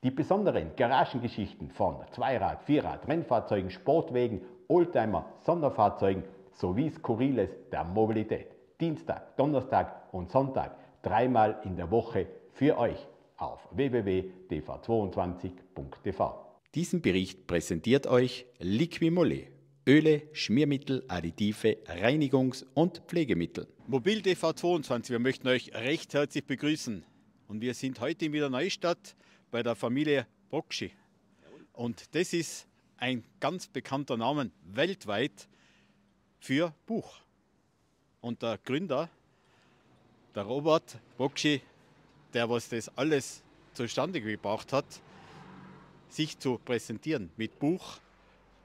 Die besonderen Garagengeschichten von Zweirad-, Vierrad-, Rennfahrzeugen, Sportwegen, Oldtimer, Sonderfahrzeugen sowie Skurriles der Mobilität. Dienstag, Donnerstag und Sonntag dreimal in der Woche für euch auf www.dv22.tv. Diesen Bericht präsentiert euch Liquimollet. Öle, Schmiermittel, Additive, Reinigungs- und Pflegemittel. Mobil TV22, wir möchten euch recht herzlich begrüßen. Und wir sind heute in Wiener Neustadt bei der Familie Bockschi. Und das ist ein ganz bekannter Name weltweit für Buch. Und der Gründer, der Robert Bockschi, der was das alles zustande gebracht hat, sich zu präsentieren mit Buch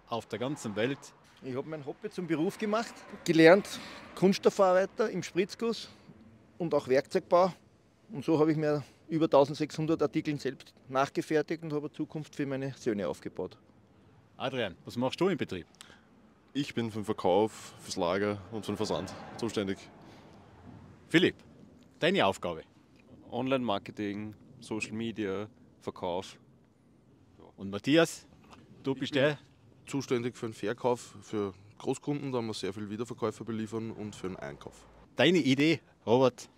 auf der ganzen Welt. Ich habe mein Hobby zum Beruf gemacht, gelernt Kunststoffverarbeiter im Spritzguss und auch Werkzeugbau. Und so habe ich mir über 1600 Artikel selbst nachgefertigt und habe eine Zukunft für meine Söhne aufgebaut. Adrian, was machst du im Betrieb? Ich bin für den Verkauf, fürs Lager und für den Versand zuständig. Philipp, deine Aufgabe? Online-Marketing, Social Media, Verkauf. Und Matthias, du bist der? Zuständig für den Verkauf für Großkunden, da wir sehr viel Wiederverkäufer beliefern, und für den Einkauf. Deine Idee, Robert,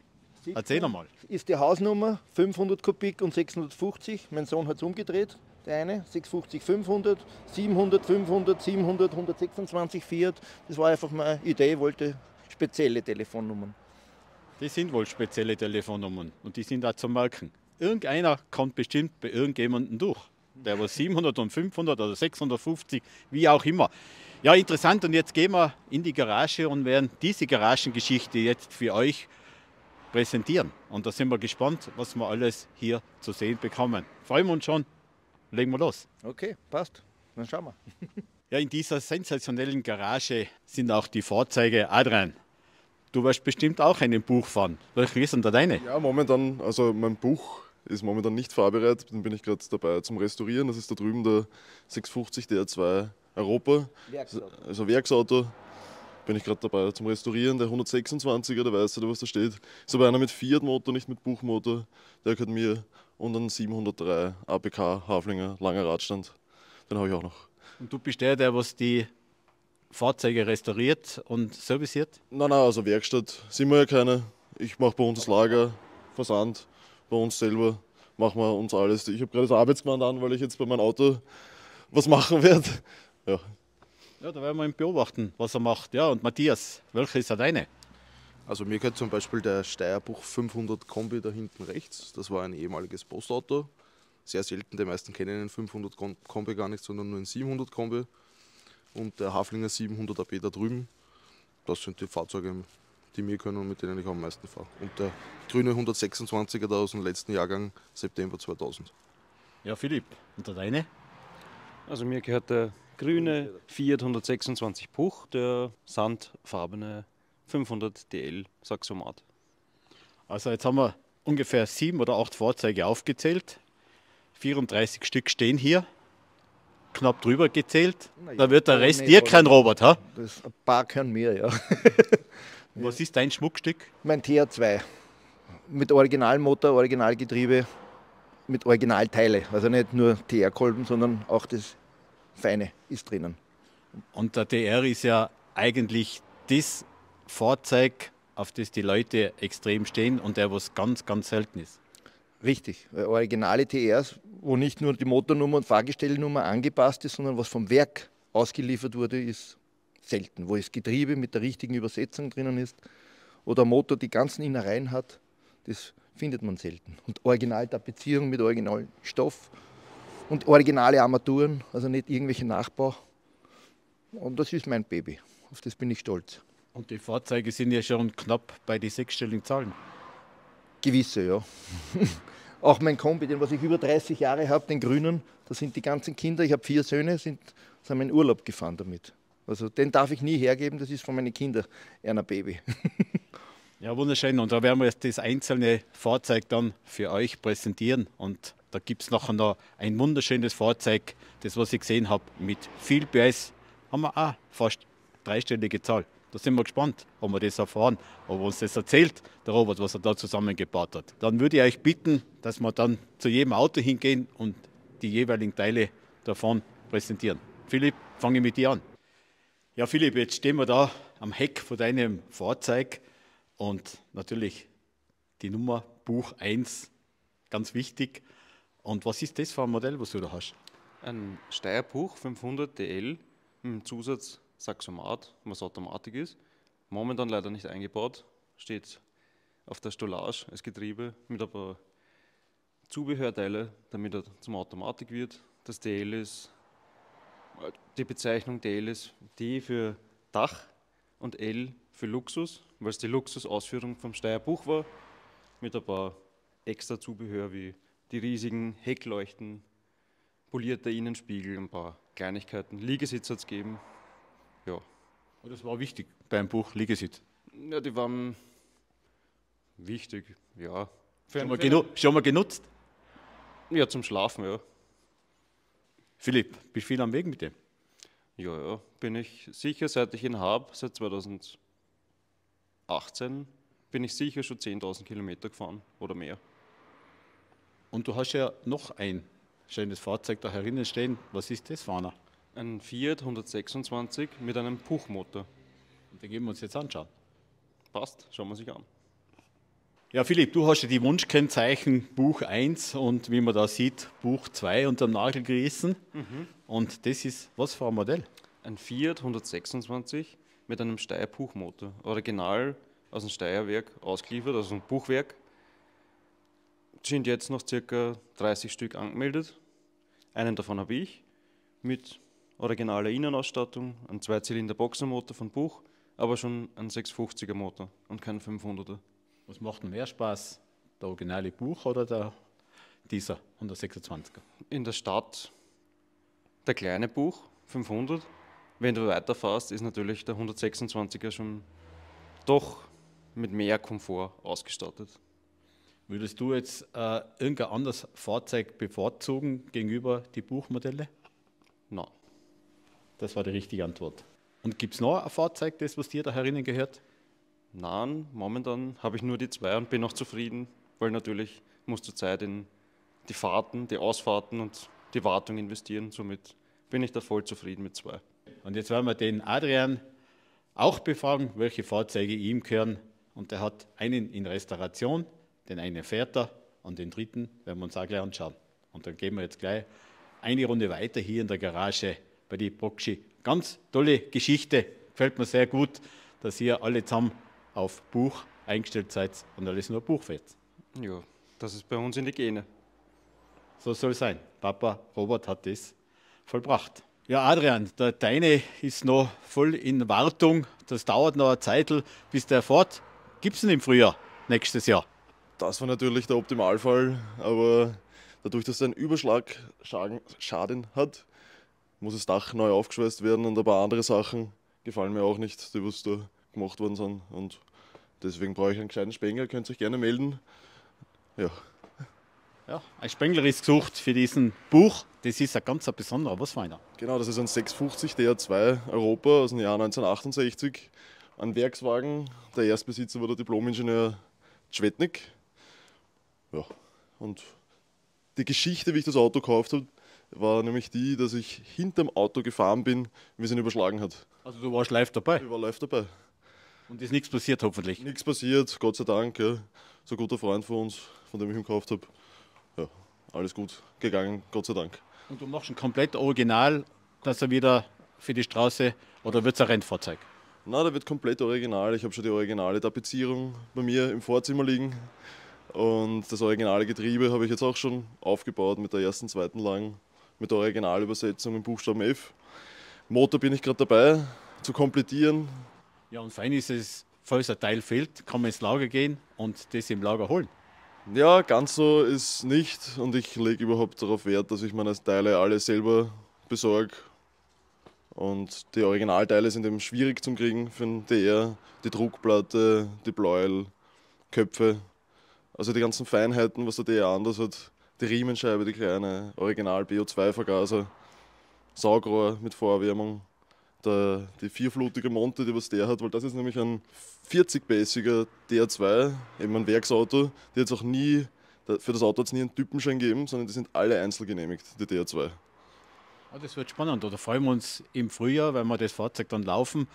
erzähl einmal. Ist die Hausnummer 500 Kubik und 650. Mein Sohn hat es umgedreht. Der eine 650, 500, 700, 500, 700, 126 Fiat. Das war einfach meine Idee, ich wollte spezielle Telefonnummern. Das sind wohl spezielle Telefonnummern und die sind auch zu merken. Irgendeiner kommt bestimmt bei irgendjemandem durch. Der war 700 und 500 oder 650, wie auch immer. Ja, interessant. Und jetzt gehen wir in die Garage und werden diese Garagengeschichte jetzt für euch präsentieren. Und da sind wir gespannt, was wir alles hier zu sehen bekommen. Freuen wir uns schon. Legen wir los. Okay, passt. Dann schauen wir. Ja, in dieser sensationellen Garage sind auch die Fahrzeuge. Adrian, du wirst bestimmt auch ein Buch fahren. Welche ist denn da deine? Ja, momentan, also mein Buch ist momentan nicht fahrbereit, den bin ich gerade dabei zum Restaurieren. Das ist da drüben der 650 DR2 Europa, also Werksauto. Bin ich gerade dabei zum Restaurieren. Der 126er, der weiße, was da steht, ist aber einer mit Fiat-Motor, nicht mit Buchmotor. Der gehört mir. Und ein 703 APK Haflinger, langer Radstand. Den habe ich auch noch. Und du bist der was die Fahrzeuge restauriert und serviciert? Nein, also Werkstatt sind wir ja keine. Ich mache bei uns das Lager, Versand. Bei uns selber machen wir uns alles. Ich habe gerade das Arbeitsgewand an, weil ich jetzt bei meinem Auto was machen werde. Ja. Ja, da werden wir ihn beobachten, was er macht. Ja, und Matthias, welche ist deine? Also mir gehört zum Beispiel der Steierbuch 500 Kombi da hinten rechts. Das war ein ehemaliges Postauto. Sehr selten, die meisten kennen den 500 Kombi gar nicht, sondern nur einen 700 Kombi. Und der Haflinger 700 AP da drüben. Das sind die Fahrzeuge, die mir können und mit denen ich am meisten fahre. Und der grüne 126er da aus dem letzten Jahrgang, September 2000. Ja, Philipp, und deine? Also mir gehört der grüne Fiat 126 Puch, der sandfarbene 500 DL Saxomat. Also jetzt haben wir ungefähr 7 oder 8 Fahrzeuge aufgezählt. 34 Stück stehen hier. Knapp drüber gezählt. Da wird der Rest dir kein Robert, ha? Das ein paar können mir, ja. Was ist dein Schmuckstück? Mein TR2 mit Originalmotor, Originalgetriebe, mit Originalteile. Also nicht nur TR-Kolben, sondern auch das Feine ist drinnen. Und der TR ist ja eigentlich das Fahrzeug, auf das die Leute extrem stehen und der was ganz, ganz selten ist. Richtig, weil originale TRs, wo nicht nur die Motornummer und Fahrgestellnummer angepasst ist, sondern was vom Werk ausgeliefert wurde, ist selten. Wo das Getriebe mit der richtigen Übersetzung drinnen ist oder ein Motor die ganzen Innereien hat, das findet man selten. Und Originaltapezierung mit Originalstoff und originale Armaturen, also nicht irgendwelche Nachbau. Und das ist mein Baby, auf das bin ich stolz. Und die Fahrzeuge sind ja schon knapp bei die 6-stelligen Zahlen. Gewisse, ja. Auch mein Kombi, den was ich über 30 Jahre habe, den grünen, da sind die ganzen Kinder, ich habe 4 Söhne, sind in Urlaub gefahren damit. Also den darf ich nie hergeben, das ist von meinen Kindern ein Baby. Ja, wunderschön. Und da werden wir jetzt das einzelne Fahrzeug dann für euch präsentieren. Und da gibt es nachher noch ein wunderschönes Fahrzeug, das was ich gesehen habe, mit viel PS, haben wir auch fast 3-stellige Zahl. Da sind wir gespannt, ob wir das erfahren, ob er uns das erzählt, der Robert, was er da zusammengebaut hat. Dann würde ich euch bitten, dass wir dann zu jedem Auto hingehen und die jeweiligen Teile davon präsentieren. Philipp, fange ich mit dir an. Ja, Philipp, jetzt stehen wir da am Heck von deinem Fahrzeug und natürlich die Nummer Buch 1, ganz wichtig. Und was ist das für ein Modell, was du da hast? Ein Steyr Buch 500 DL mit dem Zusatz Saxomat, was Automatik ist. Momentan leider nicht eingebaut, steht auf der Stolage als Getriebe mit ein paar Zubehörteile, damit er zum Automatik wird. Das DL ist, die Bezeichnung DL ist D für Dach und L für Luxus, weil es die Luxusausführung vom Steyr Buch war, mit ein paar extra Zubehör wie die riesigen Heckleuchten, polierter Innenspiegel, ein paar Kleinigkeiten. Liegesitz hat es gegeben. Ja. Und das war wichtig beim Buch Liegesitz. Ja, die waren wichtig, ja. Schon mal genutzt? Ja, zum Schlafen, ja. Philipp, bist du viel am Weg mit dem? Ja, bin ich sicher, seit ich ihn habe, seit 2018, bin ich sicher schon 10.000 Kilometer gefahren oder mehr. Und du hast ja noch ein schönes Fahrzeug da herinnen stehen. Was ist das für einer? Ein Fiat 126 mit einem Puchmotor. Und den gehen wir uns jetzt anschauen. Passt, schauen wir sich an. Ja, Philipp, du hast ja die Wunschkennzeichen Buch 1 und wie man da sieht, Buch 2 unterm Nagel gerissen. Und das ist was für ein Modell? Ein Fiat 126 mit einem Steyr Puchmotor. Original aus dem Steyrwerk ausgeliefert, also ein Buchwerk. Sind jetzt noch ca. 30 Stück angemeldet. Einen davon habe ich mit originaler Innenausstattung, ein 2-Zylinder-Boxermotor von Buch, aber schon ein 650er Motor und kein 500er. Was macht denn mehr Spaß? Der originale Buch oder dieser 126er? In der Stadt der kleine Buch 500. Wenn du weiterfährst, ist natürlich der 126er schon doch mit mehr Komfort ausgestattet. Würdest du jetzt irgendein anderes Fahrzeug bevorzugen gegenüber die Buchmodelle? Nein. Das war die richtige Antwort. Und gibt es noch ein Fahrzeug, das was dir da herinnen gehört? Nein, momentan habe ich nur die zwei und bin auch zufrieden, weil natürlich musst du Zeit in die Fahrten, die Ausfahrten und die Wartung investieren. Somit bin ich da voll zufrieden mit zwei. Und jetzt werden wir den Adrian auch befragen, welche Fahrzeuge ihm gehören. Und der hat einen in Restauration, den einen fährt er und den dritten werden wir uns auch gleich anschauen. Und dann gehen wir jetzt gleich eine Runde weiter hier in der Garage bei die Brockschi. Ganz tolle Geschichte, gefällt mir sehr gut, dass ihr alle zusammen auf Buch eingestellt seid und alles nur Buch fährt. Ja, das ist bei uns in die Gene. So soll es sein. Papa Robert hat das vollbracht. Ja, Adrian, der deine ist noch voll in Wartung. Das dauert noch eine Zeit, bis der fährt. Gibt es ihn im Frühjahr nächstes Jahr? Das war natürlich der Optimalfall, aber dadurch, dass er einen Überschlagschaden hat, muss das Dach neu aufgeschweißt werden und ein paar andere Sachen gefallen mir auch nicht, die was da gemacht worden sind. Und deswegen brauche ich einen kleinen Spengler, könnt ihr euch gerne melden. Ja. Ja, ein Spengler ist gesucht für diesen Buch. Das ist ein ganz besonderer. Was für einer? Genau, das ist ein 650 DR2 Europa aus dem Jahr 1968. Ein Werkswagen. Der Erstbesitzer war der Diplomingenieur Tschwetnik. Ja, und die Geschichte, wie ich das Auto gekauft habe, war nämlich die, dass ich hinterm Auto gefahren bin, wie es ihn überschlagen hat. Also du warst live dabei Ich war live dabei. und ist nichts passiert hoffentlich. Nichts passiert, Gott sei Dank. Ja. So ein guter Freund von uns, von dem ich ihn gekauft habe. Ja, alles gut gegangen, Gott sei Dank. Und du machst ein komplett Original, dass er wieder für die Straße oder wird es ein Rennfahrzeug? Na, der wird komplett original. Ich habe schon die originale Tapezierung bei mir im Vorzimmer liegen. Und das originale Getriebe habe ich jetzt auch schon aufgebaut mit der ersten, zweiten Lang, mit der Originalübersetzung im Buchstaben F. Motor bin ich gerade dabei zu komplettieren. Ja, und fein ist es, falls ein Teil fehlt, kann man ins Lager gehen und das im Lager holen. Ja, ganz so ist nicht und ich lege überhaupt darauf Wert, dass ich meine Teile alle selber besorge. Und die Originalteile sind eben schwierig zum Kriegen für den DR. Die Druckplatte, die Bläuel, Köpfe, also die ganzen Feinheiten, was der DR anders hat. Die Riemenscheibe, die kleine, Original BO2-Vergaser, Saugrohr mit Vorerwärmung, die vierflutige Monte, die was der hat, weil das ist nämlich ein 40-bässiger DR2, eben ein Werksauto, der jetzt auch nie Für das Auto hat es nie einen Typenschein gegeben, sondern die sind alle einzeln genehmigt, die DR2. Ja, das wird spannend. Da freuen wir uns im Frühjahr, wenn wir das Fahrzeug dann laufen,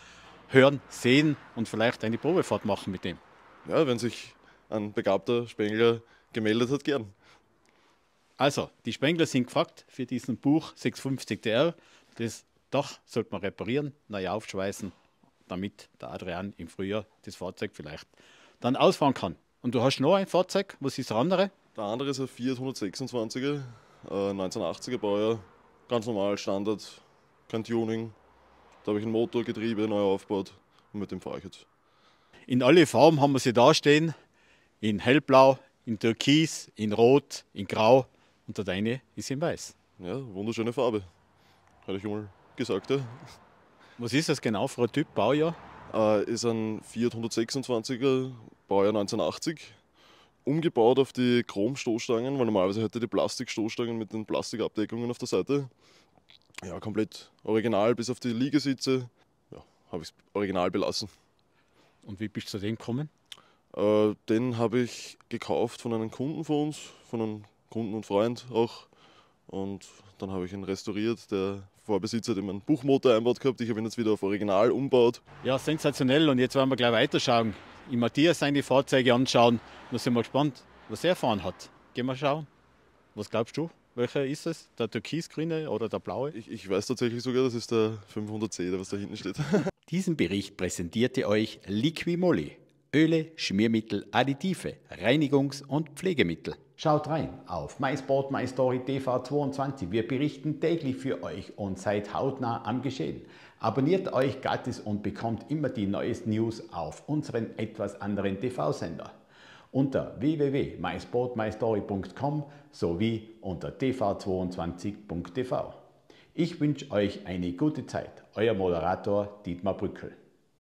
hören, sehen und vielleicht eine Probefahrt machen mit dem. Ja, wenn sich ein begabter Spengler gemeldet hat, gern. Also, die Spengler sind gefragt für diesen Buch 650DR. Das Dach sollte man reparieren, neu aufschweißen, damit der Adrian im Frühjahr das Fahrzeug vielleicht dann ausfahren kann. Und du hast noch ein Fahrzeug, was ist das andere? Der andere ist ein Fiat 126er, 1980er Baujahr, ganz normal, Standard, kein Tuning. Da habe ich einen Motor, Getriebe neu aufgebaut und mit dem fahre ich jetzt. In alle Farben haben wir sie da stehen, in hellblau, in türkis, in rot, in grau und der deine ist in weiß. Ja, wunderschöne Farbe, hatte ich schon mal gesagt. Ja. Was ist das genau für ein Typ, Baujahr? Ist ein Fiat 126er, Baujahr 1980. Umgebaut auf die Chrom-Stoßstangen, weil normalerweise hätte die Plastikstoßstangen mit den Plastikabdeckungen auf der Seite. Ja, komplett original, bis auf die Liegesitze. Ja, habe ich es original belassen. Und wie bist du zu dem gekommen? Den habe ich gekauft von einem Kunden von uns, von einem Kunden und Freund auch. Und dann habe ich ihn restauriert. Der Vorbesitzer hat ihm einen Buchmotor eingebaut gehabt. Ich habe ihn jetzt wieder auf Original umgebaut. Ja, sensationell. Und jetzt werden wir gleich weiterschauen. In Matthias seine Fahrzeuge anschauen. Da sind wir gespannt, was er erfahren hat. Gehen wir schauen. Was glaubst du? Welcher ist es? Der türkisgrüne oder der blaue? Ich weiß tatsächlich sogar, das ist der 500C, der was da hinten steht. Diesen Bericht präsentierte euch Liquimolli. Öle, Schmiermittel, Additive, Reinigungs- und Pflegemittel. Schaut rein auf MySport, MyStory TV22. Wir berichten täglich für euch und seid hautnah am Geschehen. Abonniert euch gratis und bekommt immer die neuesten News auf unseren etwas anderen TV-Sender. Unter www.mysportmystory.com sowie unter tv22.tv. Ich wünsche euch eine gute Zeit. Euer Moderator Dietmar Brückel.